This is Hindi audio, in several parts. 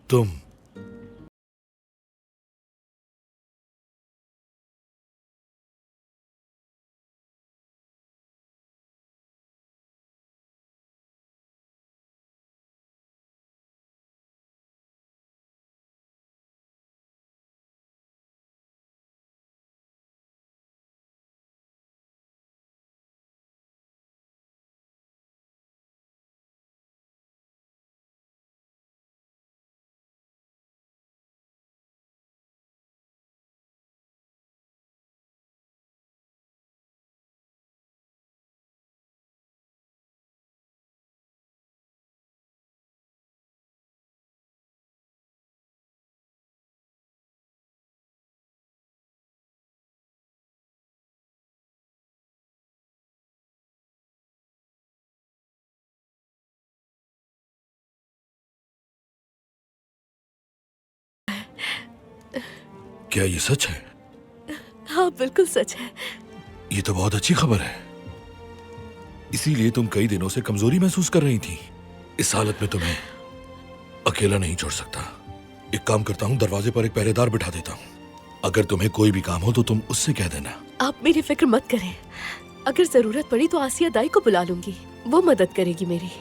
तुम क्या ये सच है? हाँ बिल्कुल सच है। ये तो बहुत अच्छी खबर है। इसीलिए तुम कई दिनों से कमजोरी महसूस कर रही थी। इस हालत में तुम्हें अकेला नहीं छोड़ सकता। एक काम करता हूँ, दरवाजे पर एक पहरेदार बिठा देता हूँ। अगर तुम्हें कोई भी काम हो तो तुम उससे कह देना। आप मेरी फिक्र मत करें। अगर जरूरत पड़ी तो आसिया दाई को बुला लूंगी, वो मदद करेगी मेरी।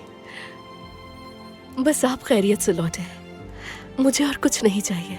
बस आप खैरियत से लौटे, मुझे और कुछ नहीं चाहिए।